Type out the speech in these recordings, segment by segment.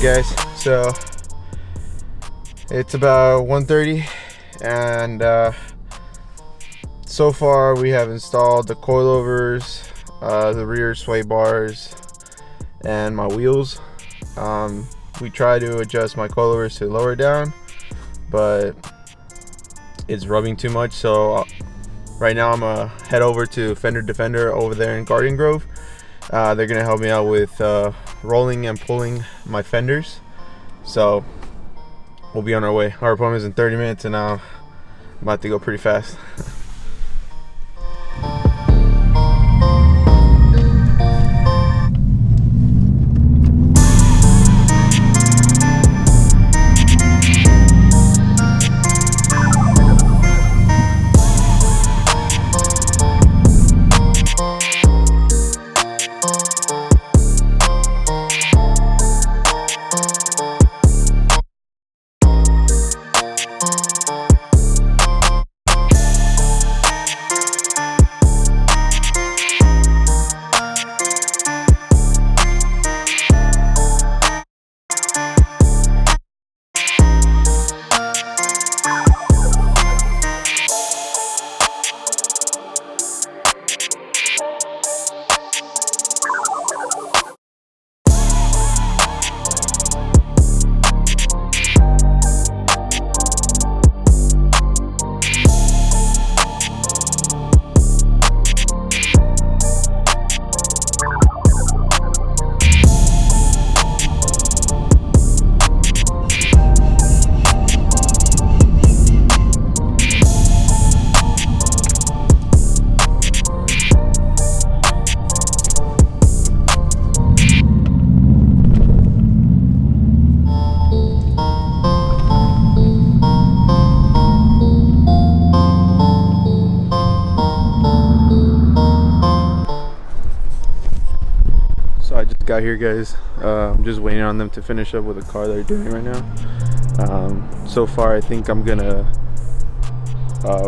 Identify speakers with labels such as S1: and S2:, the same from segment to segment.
S1: guys. So it's about 1:30 and so far we have installed the coilovers, the rear sway bars, and my wheels. We try to adjust my coilovers to lower down, but it's rubbing too much, so right now I'm gonna head over to Fender Defender over there in Garden Grove. They're gonna help me out with rolling and pulling my fenders, so we'll be on our way. Our appointment is in 30 minutes and I'm about to go pretty fast. I just got here, guys. I'm just waiting on them to finish up with the car they're doing right now. So far I think I'm gonna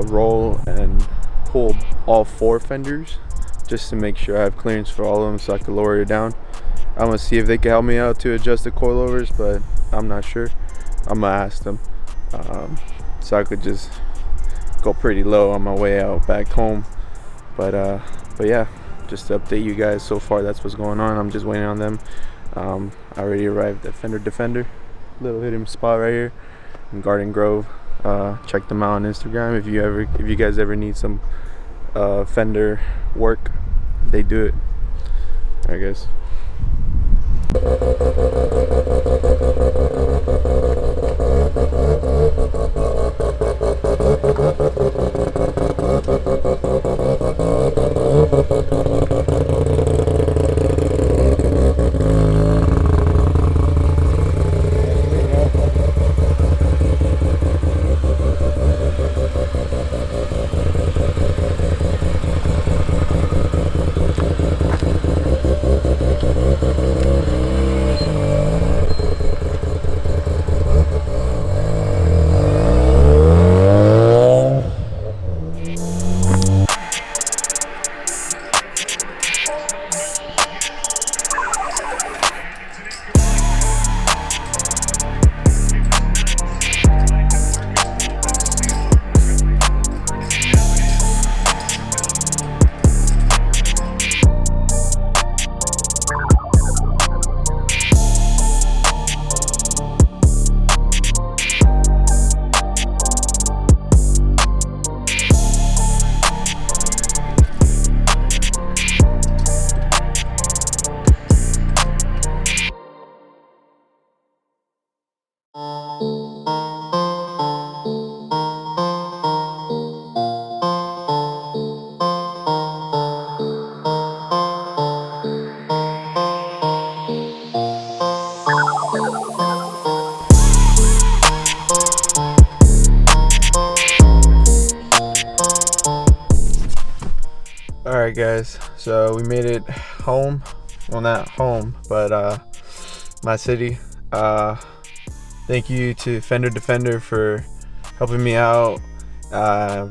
S1: roll and pull all 4 fenders just to make sure I have clearance for all of them so I can lower it down. I'm gonna see if they can help me out to adjust the coilovers, but I'm not sure. I'm gonna ask them so I could just go pretty low on my way out back home. But yeah, just to update you guys, so far that's what's going on. I'm just waiting on them. I already arrived at Fender Defender, little hidden spot right here in Garden Grove. Check them out on Instagram if you guys ever need some Fender work. They do it, I guess. Alright guys, so we made it home. Well, not home, but my city. Thank you to Fender Defender for helping me out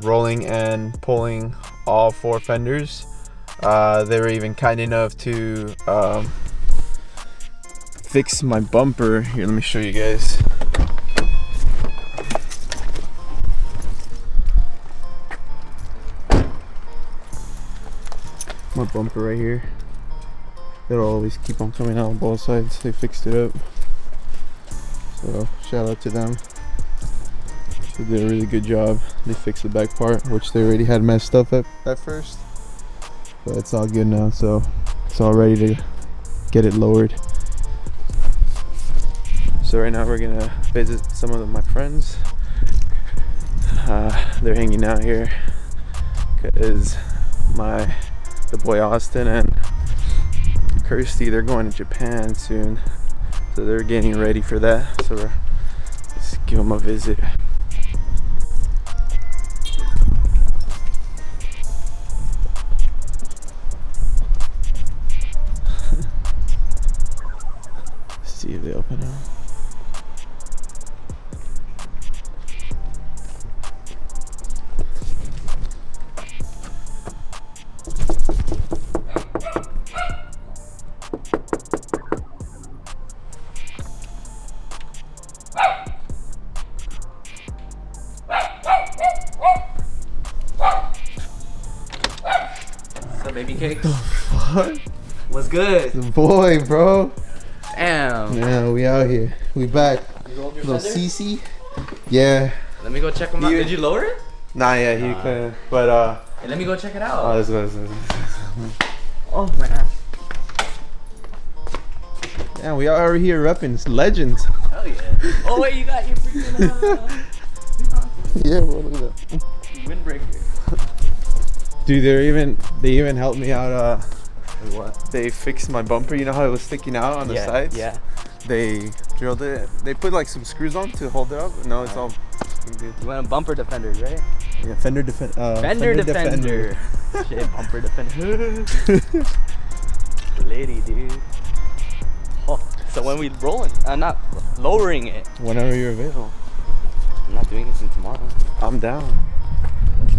S1: rolling and pulling all 4 fenders. They were even kind enough to fix my bumper. Here, let me show you guys. My bumper right here. It'll always keep on coming out on both sides. They fixed it up. So shout out to them. They did a really good job. They fixed the back part, which they already had messed up at first. But it's all good now, so it's all ready to get it lowered. So right now we're gonna visit some of my friends. They're hanging out here because the boy Austin and Kirsty, they're going to Japan soon, so they're getting ready for that. So let's give them a visit. See if they open up.
S2: What's up, baby cakes?
S1: What?
S2: What's good?
S1: The boy, bro.
S2: Damn.
S1: Yeah, we out here. We back.
S2: You rolled your
S1: Little
S2: fender?
S1: CC. Yeah.
S2: Let me go check them out. Did you lower it?
S1: Nah, yeah, he couldn't. But
S2: Hey, let me go check it
S1: oh,
S2: out.
S1: let's go.
S2: Oh my ass.
S1: Yeah, we are here repping. It's legends.
S2: Hell yeah. Oh wait, you got your freaking
S1: Yeah, bro, look at that.
S2: windbreaker.
S1: Dude, they even helped me out.
S2: Wait, what?
S1: They fixed my bumper. You know how it was sticking out on the sides?
S2: Yeah.
S1: They drilled it. They put like some screws on to hold it up. No, it's all good.
S2: You went on bumper defenders, right?
S1: Yeah, Fender Defender.
S2: Fender Defender. Shit, bumper defender. Lady, dude. Oh, so when we rolling, not lowering it.
S1: Whenever you're available.
S2: I'm not doing this until tomorrow.
S1: I'm down.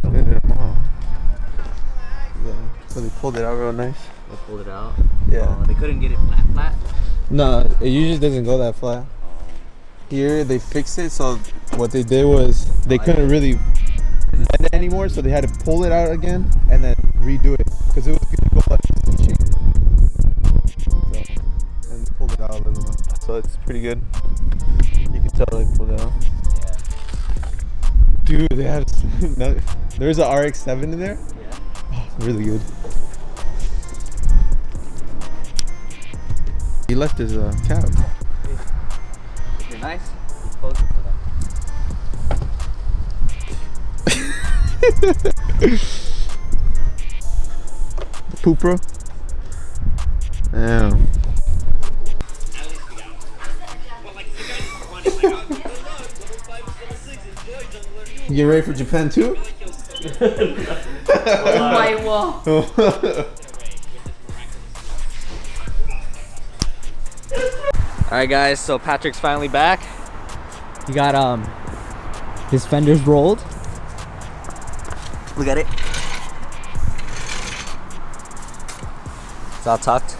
S1: I'll do it tomorrow. Yeah. So they pulled it out real nice.
S2: They pulled it out.
S1: Yeah.
S2: Oh, they couldn't get it flat.
S1: No, it usually doesn't go that flat. Here they fixed it, so what they did was they couldn't really bend it anymore, so they had to pull it out again and then redo it because it was gonna go like shape. So and pulled it out a little bit. So it's pretty good. You can tell they pulled it out.
S2: Yeah.
S1: Dude, they had there's a RX-7 in there.
S2: Yeah.
S1: Oh, really good. He left his cab.
S2: If you're nice, you close it for them.
S1: Poop, bro. Damn. You get ready for Japan too?
S2: Oh my wall. Alright guys, so Patrick's finally back. He got his fenders rolled. Look at it. It's all tucked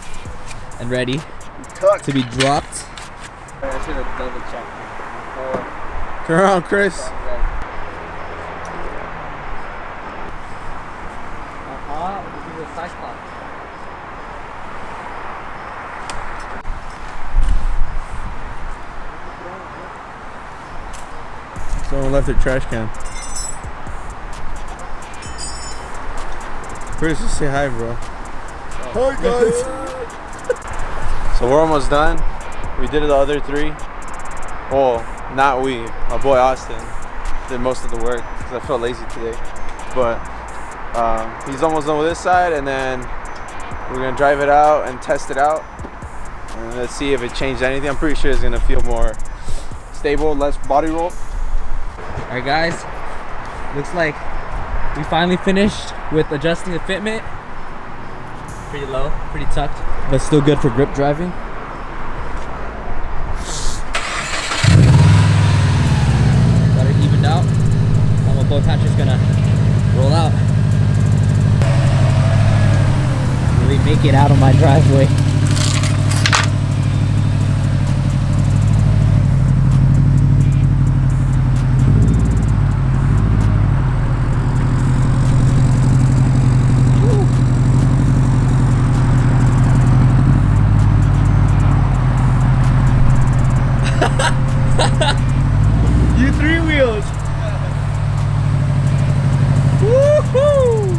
S2: and ready to be dropped. I should have double checked.
S1: Turn around, Chris.
S2: This is a Cyclops.
S1: Someone left their trash can. Chris, just say hi, bro. Hi, guys. So we're almost done. We did the other three. Well, not we. My boy Austin did most of the work because I felt lazy today. But he's almost done with this side, and then we're gonna drive it out and test it out, and let's see if it changed anything. I'm pretty sure it's gonna feel more stable, less body roll.
S2: Alright guys, looks like we finally finished with adjusting the fitment. Pretty low, pretty tucked, but still good for grip driving. Got it evened out. Now my boy Patrick's gonna roll out. Really make it out of my driveway. You three wheels. Woohoo!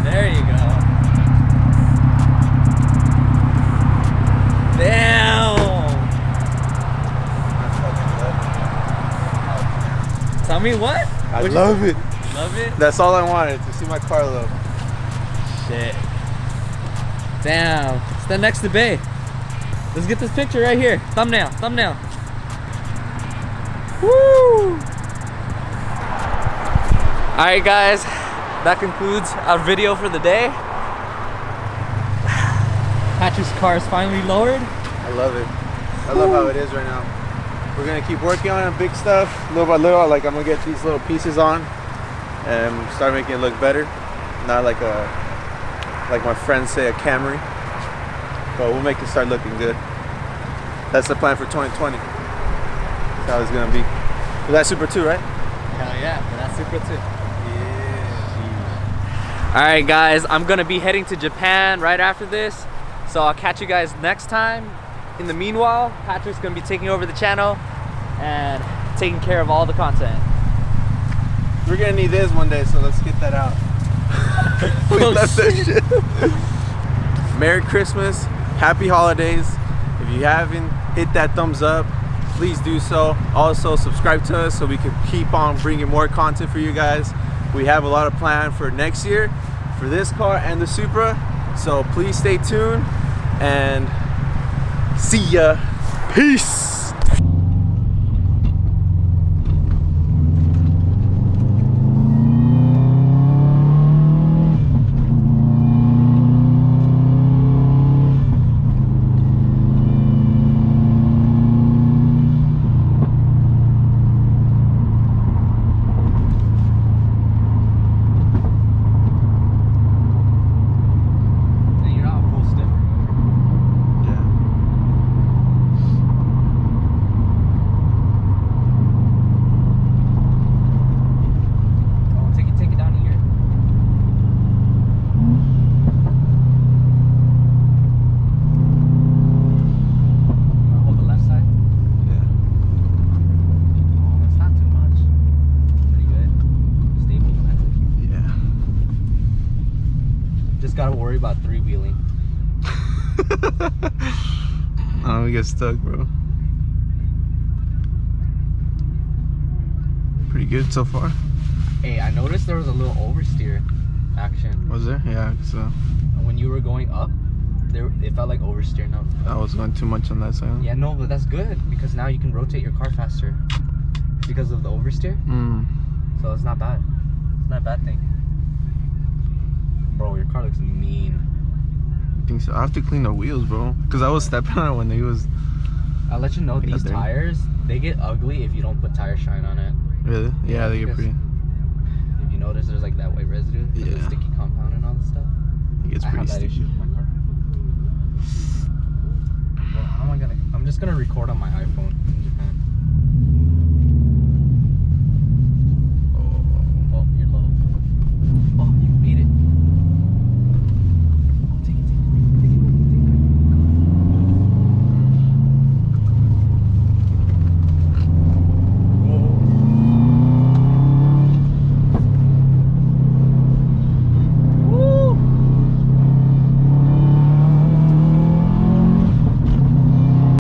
S2: There you go. Damn! Tell me what?
S1: I love it.
S2: Love it?
S1: That's all I wanted, to see my car love.
S2: Shit. Damn. Stand next to Bay. Let's get this picture right here. Thumbnail. Thumbnail. Woo! Alright guys, that concludes our video for the day. Patrick's car is finally lowered.
S1: I love it. I love how it is right now. We're gonna keep working on it, big stuff, little by little. Like I'm gonna get these little pieces on and start making it look better. Not like like my friends say, a Camry. But we'll make it start looking good. That's the plan for 2020. That's how it's gonna be. For that Super 2, right?
S2: Hell yeah, for that Super 2.
S1: Yeah.
S2: Alright guys, I'm gonna be heading to Japan right after this. So I'll catch you guys next time. In the meanwhile, Patrick's gonna be taking over the channel and taking care of all the content.
S1: We're gonna need this one day, so let's get that out. We left that shit. Merry Christmas, happy holidays. If you haven't hit that thumbs up, please do so. Also subscribe to us so we can keep on bringing more content for you guys. We have a lot of planned for next year for this car and the Supra, so please stay tuned and see ya. Peace.
S2: Gotta worry about three-wheeling.
S1: I don't get stuck, bro. Pretty good so far.
S2: Hey, I noticed there was a little oversteer action.
S1: Was there? Yeah, so
S2: when you were going up, it felt like oversteering up.
S1: I was going too much on that side.
S2: Yeah, no, but that's good because now you can rotate your car faster because of the oversteer. So it's not bad. It's not a bad thing. Bro, your car looks mean.
S1: I think so. I have to clean the wheels, bro. Because I was stepping on it when he was...
S2: I'll let you know, these tires, they get ugly if you don't put tire shine on it.
S1: Really? Yeah, they get pretty...
S2: If you notice, there's like that white residue.
S1: Yeah.
S2: The sticky compound and all this stuff.
S1: It gets pretty sticky.
S2: I have that issue with my car. Well, how am I gonna... I'm just gonna record on my iPhone.